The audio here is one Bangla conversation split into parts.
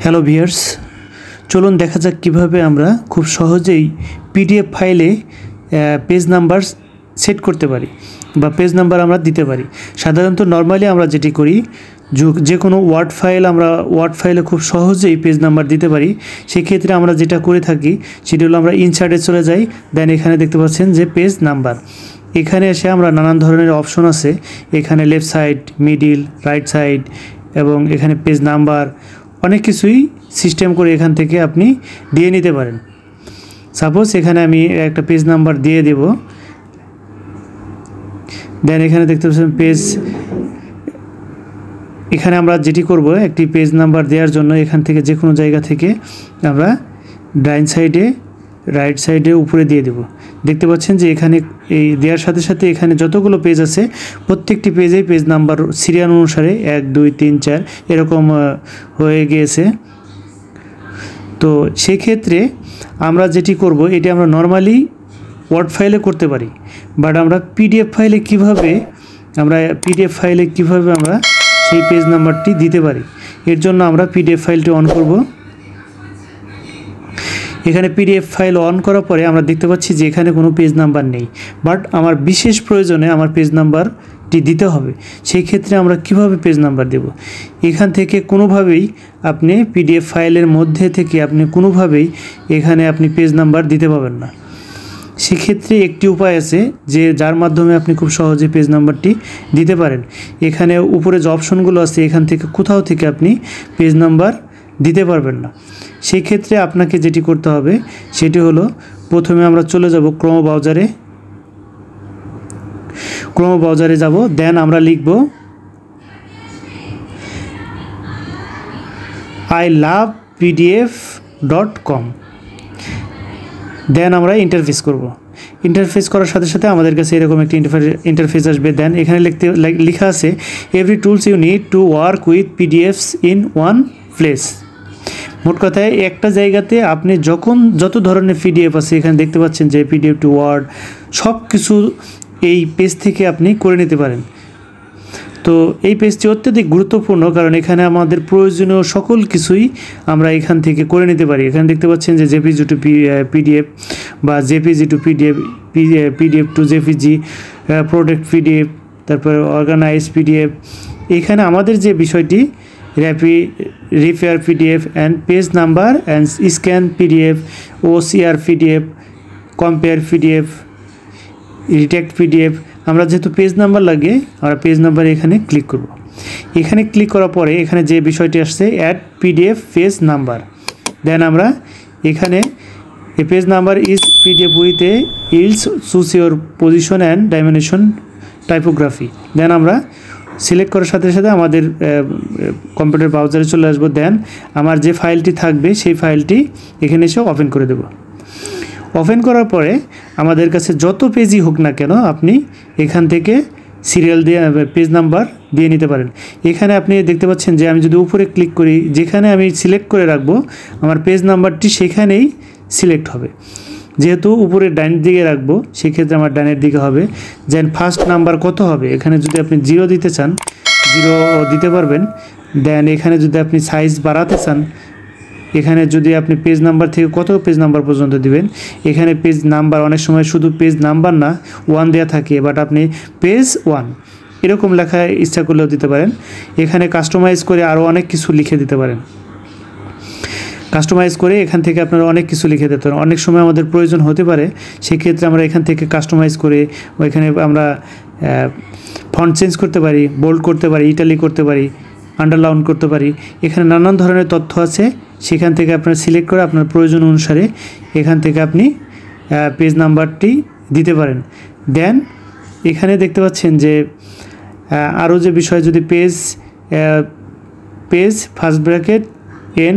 হ্যালো ভিউয়ার্স, চলুন দেখা যাক কীভাবে আমরা খুব সহজেই পিডিএফ ফাইলে পেজ নাম্বার সেট করতে পারি বা পেজ নাম্বার আমরা দিতে পারি। সাধারণত নর্মালি আমরা যেটি করি, যে কোনো ওয়ার্ড ফাইলে খুব সহজেই পেজ নাম্বার দিতে পারি। সেক্ষেত্রে আমরা যেটা করে থাকি সেটি হলো আমরা ইনসার্টে চলে যাই, দেন এখানে দেখতে পাচ্ছেন যে পেজ নাম্বার। এখানে এসে আমরা নানান ধরনের অপশন আছে, এখানে left side, middle, right side এবং এখানে পেজ নাম্বার অনেক কিছুই সিস্টেম করে এখান থেকে আপনি দিয়ে নিতে পারেন। সাপোজ এখানে আমি একটা পেজ নাম্বার দিয়ে দেব, দেন এখানে দেখতে পাচ্ছেন পেজ। এখানে আমরা যেটি করব, একটি পেজ নাম্বার দেওয়ার জন্য এখান থেকে যে কোনো জায়গা থেকে আমরা ডাইন সাইডে, রাইট সাইডে, উপরে দিয়ে দেব। দেখতে পাচ্ছেন যে এখানে এই দেওয়ার সাথে সাথে এখানে যতগুলো পেজ আছে প্রত্যেকটি পেজেই পেজ নাম্বার সিরিয়াল অনুসারে 1 2 3 4 এরকম হয়ে গিয়েছে। তো সেক্ষেত্রে আমরা যেটি করব, এটি আমরা নর্মালি ওয়ার্ড ফাইলে করতে পারি, বাট আমরা পিডিএফ ফাইলে কিভাবে আমরা সেই পেজ নাম্বারটি দিতে পারি, এর জন্য আমরা পিডিএফ ফাইলটি অন করব। এখানে পিডিএফ ফাইল অন করার পরে আমরা দেখতে পাচ্ছি যে এখানে কোনো পেজ নাম্বার নেই, বাট আমার বিশেষ প্রয়োজনে আমার পেজ নাম্বারটি দিতে হবে। সেই ক্ষেত্রে আমরা কিভাবে পেজ নাম্বার দেব? এখান থেকে কোনোভাবেই আপনি পিডিএফ ফাইলের মধ্যে থেকে আপনি কোনোভাবেই এখানে আপনি পেজ নাম্বার দিতে পারবেন না। সেক্ষেত্রে একটি উপায় আছে যে যার মাধ্যমে আপনি খুব সহজে পেজ নাম্বারটি দিতে পারেন। এখানে উপরে যে অপশনগুলো আছে এখান থেকে কোথাও থেকে আপনি পেজ নাম্বার দিতে পারবেন না। সেই ক্ষেত্রে আপনাকে যেটি করতে হবে সেটি হলো, প্রথমে আমরা চলে যাব ক্রোম ব্রাউজারে যাব, দেন আমরা লিখব ilovepdf.com, দেন আমরা ইন্টারফেস করব। ইন্টারফেস করার সাথে সাথে আমাদের কাছে এরকম একটি ইন্টারফেস আসবে। দেন এখানে লেখা আছে every tools you need to work with PDFs in one place. মোট কথায় একটা জায়গাতে আপনি যত ধরনের পিডিএফ আছে এখানে দেখতে পাচ্ছেন যে পিডিএফ টু ওয়ার্ড সব কিছু এই পেজ থেকে আপনি করে নিতে পারেন। তো এই পেজটি অত্যধিক গুরুত্বপূর্ণ, কারণ এখানে আমাদের প্রয়োজনীয় সকল কিছুই আমরা এখান থেকে করে নিতে পারি। এখানে দেখতে পাচ্ছেন যে জেপিজি টু পিডিএফ বা JPG to PDF to JPG, protect PDF, তারপর অর্গানাইজ পিডিএফ। এখানে আমাদের যে বিষয়টি repair PDF and page number and scan PDF, OCR PDF, compare PDF, redact PDF. আমরা যেহেতু পেজ নাম্বার লাগে, আমরা পেজ নাম্বার এখানে ক্লিক করব। এখানে ক্লিক করার পরে এখানে যে বিষয়টি আসছে add PDF page number, then আমরা এখানে a page number is PDF with a ease choose your position and dimension typography. Then আমরা সিলেক্ট করার সাথে সাথে আমাদের কম্পিউটার ব্রাউজারে চলে আসবো। দেন আমার যে ফাইলটি থাকবে সেই ফাইলটি এখানে এসে ওপেন করে দেব। ওপেন করার পরে আমাদের কাছে যত পেজই হোক না কেন আপনি এখান থেকে সিরিয়াল দিয়ে পেজ নাম্বার দিয়ে নিতে পারেন। এখানে আপনি দেখতে পাচ্ছেন যে আমি যদি উপরে ক্লিক করি, যেখানে আমি সিলেক্ট করে রাখবো আমার পেজ নাম্বারটি সেখানেই সিলেক্ট হবে। যেহেতু উপরে ডাইন দিকে রাখবো সেক্ষেত্রে আমার ডাইনের দিকে হবে। দেন ফার্স্ট নাম্বার কত হবে, এখানে যদি আপনি 0 দিতে চান 0 দিতে পারবেন। দেন এখানে যদি আপনি সাইজ বাড়াতে চান, এখানে যদি আপনি পেজ নাম্বার থেকে কত পেজ নাম্বার পর্যন্ত দিবেন, এখানে পেজ নাম্বার অনেক সময় শুধু পেজ নাম্বার না 1 দেওয়া থাকে, বাট আপনি পেজ 1 এরকম লেখা ইচ্ছা করলেও দিতে পারেন। এখানে কাস্টমাইজ করে আরও অনেক কিছু লিখে দিতে পারেন। কাস্টমাইজ করে এখান থেকে আপনারা অনেক কিছু লিখে দিতে পারেন। অনেক সময় আমাদের প্রয়োজন হতে পারে, সেক্ষেত্রে আমরা এখান থেকে কাস্টমাইজ করে এখানে আমরা ফন্ট চেঞ্জ করতে পারি, বোল্ড করতে পারি, ইটালিক করতে পারি, আন্ডারলাইন করতে পারি। এখানে নানান ধরনের তথ্য আছে, সেখান থেকে আপনারা সিলেক্ট করে আপনার প্রয়োজন অনুসারে এখান থেকে আপনি পেজ নাম্বারটি দিতে পারেন। দেন এখানে দেখতে পাচ্ছেন যে আরও যে বিষয়, যদি page first bracket N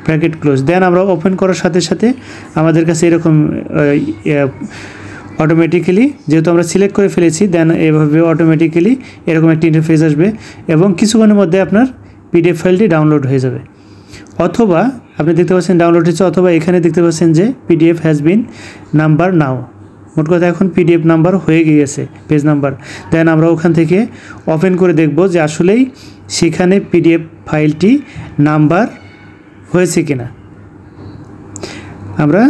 bracket close, then আমরা ওপেন করার সাথে সাথে আমাদের কাছে এরকম অটোমেটিক্যালি, যেহেতু আমরা সিলেক্ট করে ফেলেছি, দেন এভাবে অটোমেটিক্যালি এরকম একটি ইন্টারফেস আসবে এবং কিছুক্ষণের মধ্যে আপনার পিডিএফ ফাইলটি ডাউনলোড হয়ে যাবে। অথবা আপনি দেখতে পাচ্ছেন ডাউনলোড হচ্ছে, অথবা এখানে দেখতে পাচ্ছেন যে পিডিএফ হ্যাজ বিন নাম্বার নাও। মোট কথা এখন পিডিএফ নাম্বার হয়ে গিয়েছে পেজ নাম্বার। দেন আমরা ওখান থেকে ওপেন করে দেখব যে আসলেই সেখানে পিডিএফ ফাইলটি নাম্বার হয়েছে কিনা। আমরা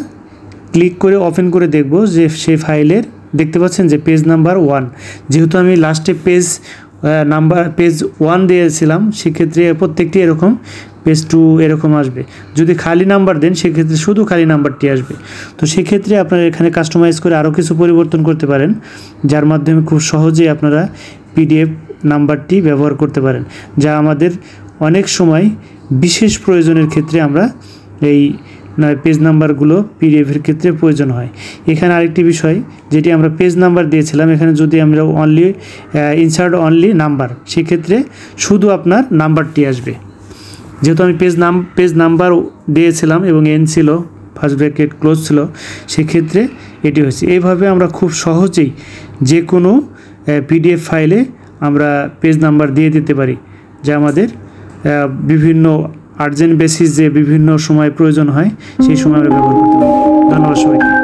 ক্লিক করে ওপেন করে দেখব যে সেই ফাইলের দেখতে পাচ্ছেন যে পেজ নাম্বার 1, যেহেতু আমি লাস্টে পেজ 1 দিয়েছিলাম, সেক্ষেত্রে প্রত্যেকটি এরকম পেজ 2 এরকম আসবে। যদি খালি নাম্বার দেন সেক্ষেত্রে শুধু খালি নাম্বারটি আসবে। তো সেক্ষেত্রে আপনারা এখানে কাস্টমাইজ করে আরও কিছু পরিবর্তন করতে পারেন, যার মাধ্যমে খুব সহজেই আপনারা পিডিএফ নাম্বারটি ব্যবহার করতে পারেন, যা আমাদের অনেক সময় বিশেষ প্রয়োজনের ক্ষেত্রে আমরা এই পেজ নাম্বারগুলো পিডিএফের ক্ষেত্রে প্রয়োজন হয়। এখানে আরেকটি বিষয়, যেটি আমরা পেজ নাম্বার দিয়েছিলাম, এখানে যদি আমরা অনলি ইনসার্ট অনলি নাম্বার, সেক্ষেত্রে শুধু আপনার নাম্বারটি আসবে। যেহেতু আমি পেজ নাম্বার দিয়েছিলাম এবং এন ছিল, ফার্স্ট ব্র্যাকেট ক্লোজ ছিল, সেক্ষেত্রে এটি হয়েছে। এইভাবে আমরা খুব সহজেই যে কোনো পিডিএফ ফাইলে আমরা পেজ নাম্বার দিয়ে দিতে পারি, যা আমাদের বিভিন্ন আর্জেন্ট বেসিস যে বিভিন্ন সময় প্রয়োজন হয়, সেই সময় আমরা ব্যবহার করতে পারি। ধন্যবাদ সবাইকে।